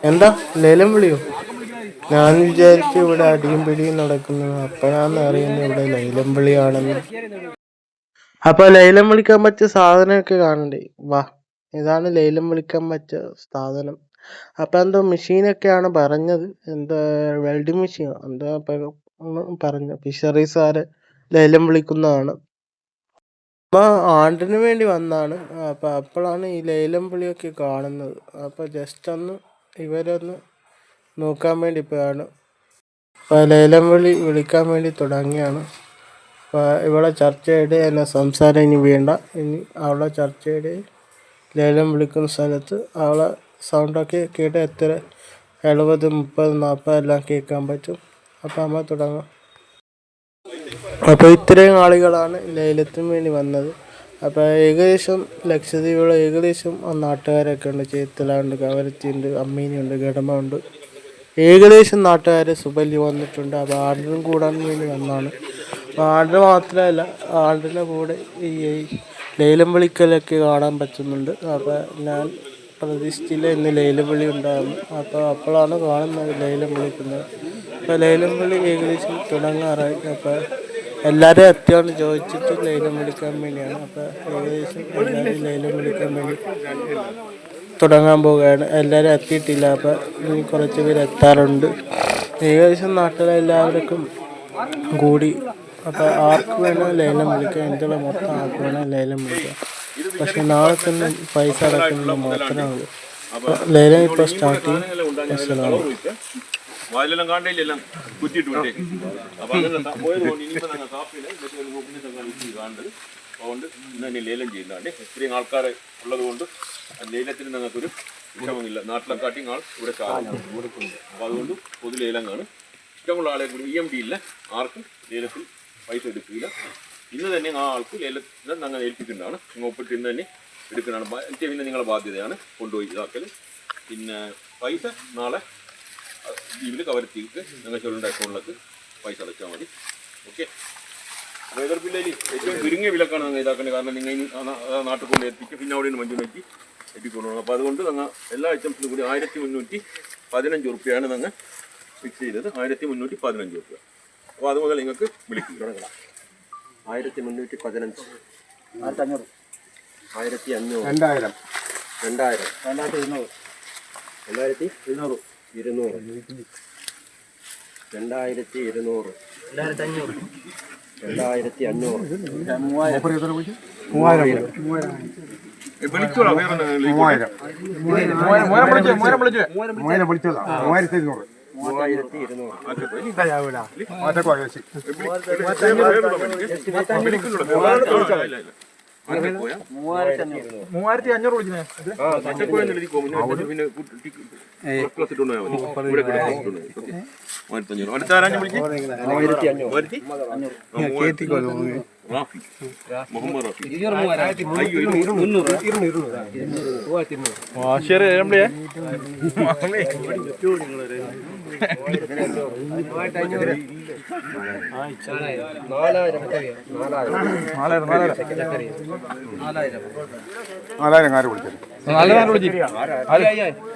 എന്താ ലേലം വിളിയോ? ഞാൻ വിചാരിച്ചു ഇവിടെ അടിയും പിടിയും നടക്കുന്നത്. അപ്പോഴാണ് അറിയുന്നത് ഇവിടെ ലേലം വിളിയാണെന്ന്. അപ്പൊ ലേലം വിളിക്കാൻ പറ്റിയ സാധനമൊക്കെ കാണണ്ടേ? വാ, ഇതാണ് ലേലം വിളിക്കാൻ പറ്റിയ സാധനം. അപ്പൊ എന്തോ മെഷീനൊക്കെയാണ് പറഞ്ഞത്, എന്താ വെൽഡിങ് മെഷീനോ എന്താ പറഞ്ഞു. ഫിഷറീസുകാര് ലേലം വിളിക്കുന്നതാണ്. അപ്പൊ ആണ്ടിന് വേണ്ടി വന്നാണ്. അപ്പൊ അപ്പോഴാണ് ഈ ലേലം വിളിയൊക്കെ കാണുന്നത്. അപ്പൊ ജസ്റ്റ് ഇവരൊന്ന് നോക്കാൻ വേണ്ടി പോയാണ്. അപ്പൊ ലേലം വിളിക്കാൻ വേണ്ടി തുടങ്ങിയാണ്. അപ്പൊ ഇവിടെ ചർച്ചയുടെ എന്നെ സംസാരം ഇനി വേണ്ട. ഇനി അവളെ ചർച്ചയുടെ ലേലം വിളിക്കുന്ന സ്ഥലത്ത് അവളെ സൗണ്ടൊക്കെ കേട്ട് എത്ര 70, 30, 40 എല്ലാം കേൾക്കാൻ പറ്റും. അപ്പം നമ്മൾ തുടങ്ങാം. അപ്പോൾ ഇത്രയും ആളുകളാണ് ലേലത്തിന് വേണ്ടി വന്നത്. അപ്പോൾ ഏകദേശം ലക്ഷദ്വീപിലെ ഏകദേശം നാട്ടുകാരൊക്കെ ഉണ്ട്. ചേത്തലുണ്ട്, കവരത്തിയുണ്ട്, അമ്മീനിയുണ്ട്, ഗഡമ ഉണ്ട്. ഏകദേശം നാട്ടുകാർ സുബലി വന്നിട്ടുണ്ട്. അപ്പോൾ ആണ്ടിനും കൂടാൻ വേണ്ടി വന്നതാണ്. അപ്പോൾ ആണ്ടിന് മാത്രമല്ല, ആണ്ടിൻ്റെ കൂടെ ഈ ലേലം വിളിക്കലൊക്കെ കാണാൻ പറ്റുന്നുണ്ട്. അപ്പോൾ ഞാൻ പ്രതീക്ഷിച്ചില്ല ഇന്ന് ലേലം വിളി ഉണ്ടാകുന്നു. അപ്പോൾ അപ്പോഴാണ് കാണുന്നത് ലേലം വിളിക്കുന്നത്. അപ്പോൾ ലേലം വിളി ഏകദേശം തുടങ്ങാറായി. അപ്പോൾ എല്ലാവരും എത്തിയാണ് ചോദിച്ചിട്ട് ലേലം വിളിക്കാൻ വേണ്ടിയാണ്. അപ്പോൾ ഏകദേശം എല്ലാവരും ലേലം വിളിക്കാൻ വേണ്ടി തുടങ്ങാൻ പോവുകയാണ്. എല്ലാവരും എത്തിയിട്ടില്ല. അപ്പോൾ ഇനി കുറച്ച് പേര് എത്താറുണ്ട്. ഏകദേശം നാട്ടിലെല്ലാവർക്കും കൂടി. അപ്പോൾ ആർക്ക് വേണം ലേലം വിളിക്കാം, എന്തുള്ള മൊത്തം ആർക്ക് വേണം ലേലം വിളിക്കാം. പക്ഷെ നാളെ തന്നെ പൈസ അടക്കുന്നത് മാത്രമേ ഉള്ളൂ. ലേലം ഇപ്പോൾ സ്റ്റാർട്ട് ചെയ്യും. വായിലെല്ലാം കാണ്ടയിലെല്ലാം കുറ്റിയിട്ട് വിട്ടേക്കും. അപ്പോൾ അങ്ങനെ പോയതുകൊണ്ട് ഇനിയിപ്പോൾ ഞങ്ങൾ കാപ്പിയിൽ കാണേണ്ടത്. അതുകൊണ്ട് ഇന്ന് തന്നെ ലേലം ചെയ്യുന്നതാണ്. ഇത്രയും ആൾക്കാർ ഉള്ളത് കൊണ്ട് ലേലത്തിന് ഞങ്ങൾക്കൊരു വിഷമമില്ല. നാട്ടിലെ കാട്ടിയും ആൾ ഇവിടെ ചാടുന്നുണ്ട്. അപ്പോൾ അതുകൊണ്ട് പൊതു ലേലം കാണും. ഇഷ്ടമുള്ള ആളെ കൂടി EMD ഇല്ല, ആർക്കും ലേലത്തിൽ പൈസ എടുക്കില്ല. ഇന്ന് തന്നെ ആ ആൾക്ക് ലേലത്തിൽ ഞങ്ങൾ ഏൽപ്പിക്കുന്നതാണ്. നിങ്ങൾ ഒപ്പിട്ട് ഇന്ന് തന്നെ എടുക്കുന്നതാണ്. പിന്നെ നിങ്ങളുടെ ബാധ്യതയാണ് കൊണ്ടുപോയി ഇതാക്കൽ. പിന്നെ പൈസ നാളെ ദ്വീപിൽ കവരത്തിക്ക് ഞങ്ങൾ ചൊല്ലേണ്ട അക്കൗണ്ടിലേക്ക് പൈസ അടച്ചാൽ മതി. ഓക്കെ. അപ്പോൾ എതിർപ്പില്ലേൽ ഏറ്റവും ചുരുങ്ങിയ വിലക്കാണ് ഞങ്ങൾ ഇതാക്കേണ്ടത്. കാരണം നിങ്ങൾ നാട്ടിൽ കൊണ്ട് എത്തിക്കും. പിന്നെ അവിടെ നിന്ന് മഞ്ചുനേക്ക് എത്തിക്കൊണ്ടുപോകണം. അപ്പോൾ അതുകൊണ്ട് ഞങ്ങൾ എല്ലാ ഐറ്റംസിനും കൂടി 1315 റുപ്യയാണ് ഞങ്ങൾ ഫിക്സ് ചെയ്തത്. 1315 റുപ്യ. അപ്പോൾ അത് മുതൽ നിങ്ങൾക്ക് വിളിക്കും തുടങ്ങണം. 1315, 1500, 1500, 2000, 2000, 2200, 2200, 200, 2200, 2500, 3000. വിളിച്ചോളാം. വേറെ 3000, 3200.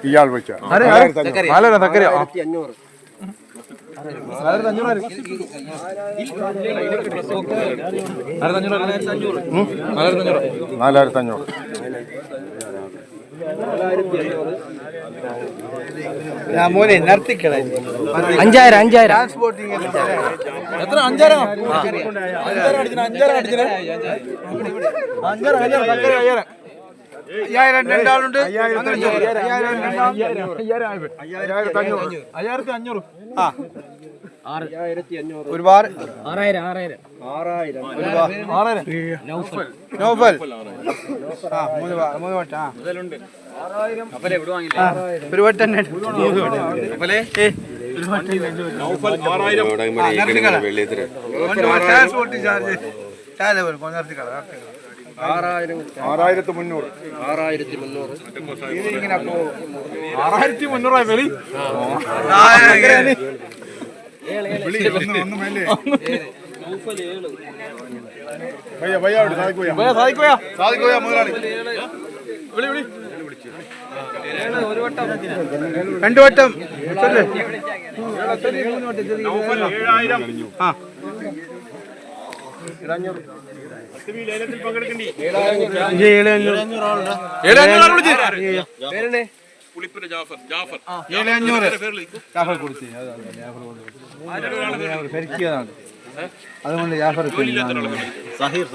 ഇയാൾ വിളിച്ച 4500. 5000 എത്ര 5000 രണ്ടാളുണ്ട്. 5500. ഒരുപാട് 6000. നൗഫൽ മൂന്ന് വട്ട ഒരു വട്ട തന്നെ. Transport charge 6300. 6300 വെളി. സാധിക്കോയാ മുതലാളി. വിളി രണ്ട് വട്ടം നൗഫൽ 7000. ആ ലേലത്തിൽ പങ്കെടുക്കണ്ടേ? പുളിപ്പുര ജാഫർ. 700 കൊടുത്തു പെരുക്കിയതാണ് അതുകൊണ്ട് ജാഫർ സഹീർ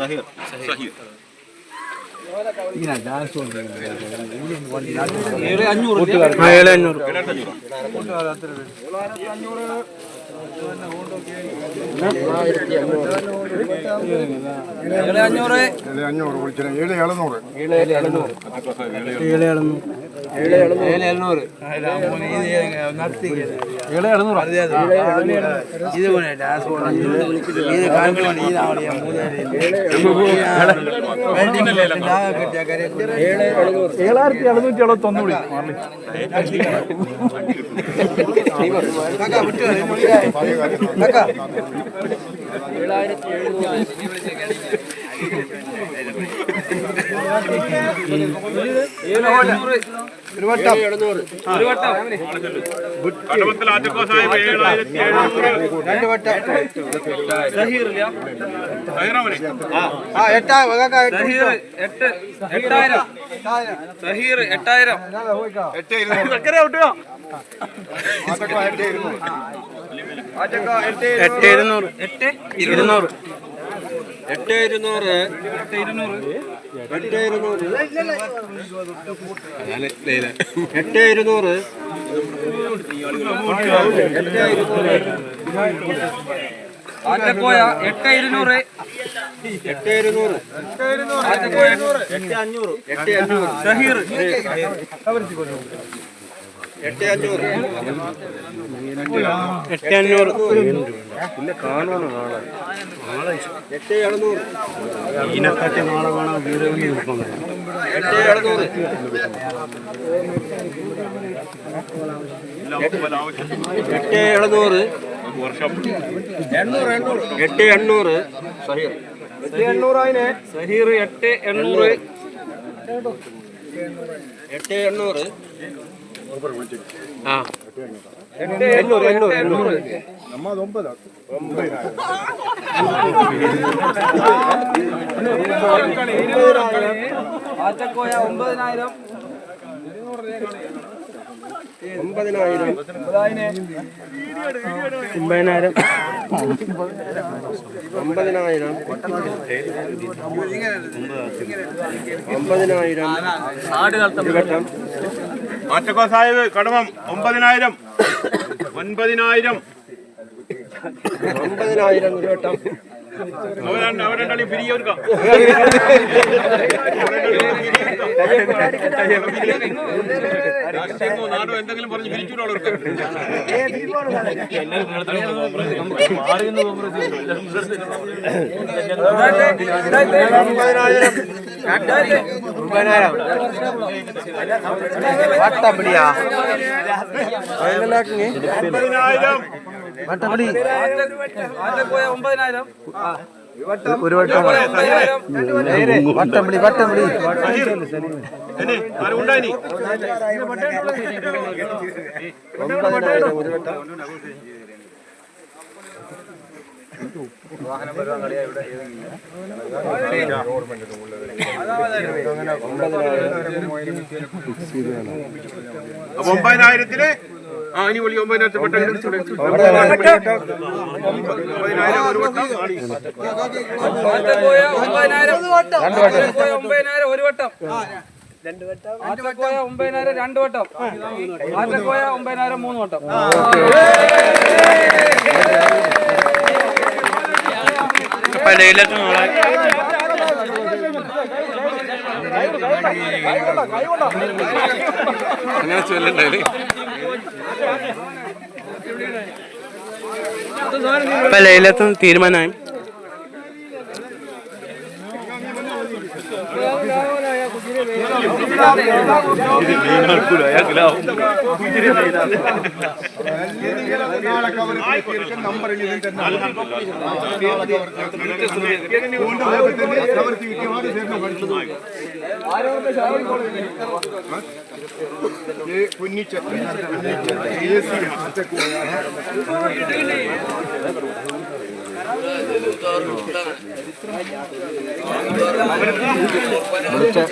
ഇങ്ങനെ ഡാൻസ് കൊണ്ട് 9000. മാറ്റക്കോ സാഹിബ് കടമം 9000. 9000 ഒരു വട്ടം. അവരെ പിരിയ കൊടുക്കാം. നാടോ എന്തെങ്കിലും പറഞ്ഞ് പിരിച്ചുകൂടെ? 9000 ഇനി വിളി 9000 പെട്ടെന്ന് 9000 ഒരു വട്ടം. 9000 ഒരു വട്ടം. 9000 രണ്ട് വട്ടം. 9000 മൂന്ന് വട്ടം. അങ്ങനെ ചൊല്ലണ്ടായി. ലൈലത്തും തീരുമാനമായി.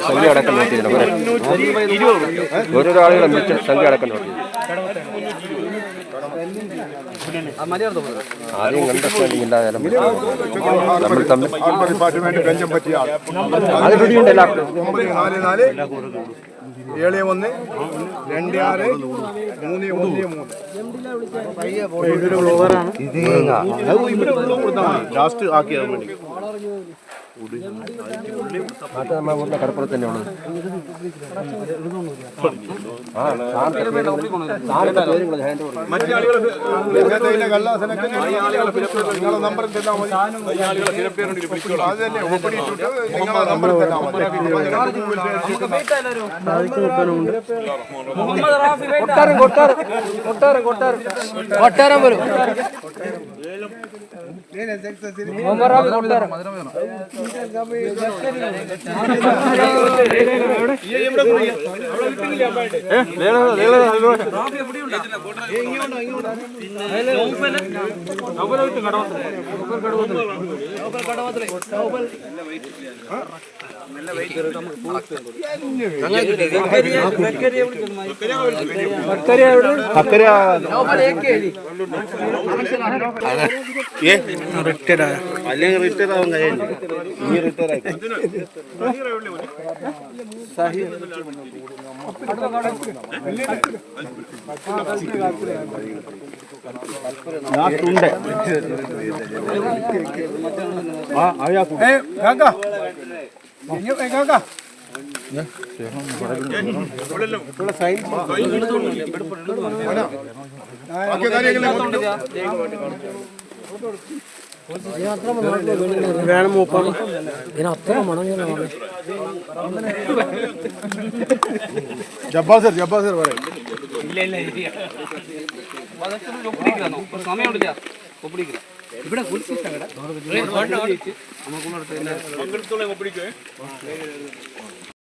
സംഖ്യ അടക്കം നോക്കിയിരുന്നു ഓരോരോ ആളുകളെ മിച്ച സംഖ്യ അടക്കം നോക്കി ആരെയും അണ്ടർസ്റ്റാൻഡിങ് ഇല്ലാതെ നമ്മൾ തമ്മിൽ ഡിപ്പാർട്ട്മെന്റ് ബെഞ്ചം പറ്റിയ ആൾ അത് പിടിയുണ്ട് എല്ലാവർക്കും 912633 ലാസ്റ്റ് ആക്കിയാൽ വേണ്ടി നമ്മുടെ കടപ്പുറത്ത് തന്നെ ഉള്ളത് നിങ്ങളുടെ നമ്പർ കൊട്ടാരം വരും അല്ലെങ്കിൽ റിട്ടയർ ആവാൻ കഴിയില്ല ഈ റിട്ടയർ ആയി വേണം മൂപ്പാണ് ജബ്ബാസർ പറയും സമയം ഇവിടെ ഒപ്പിടിക്കേ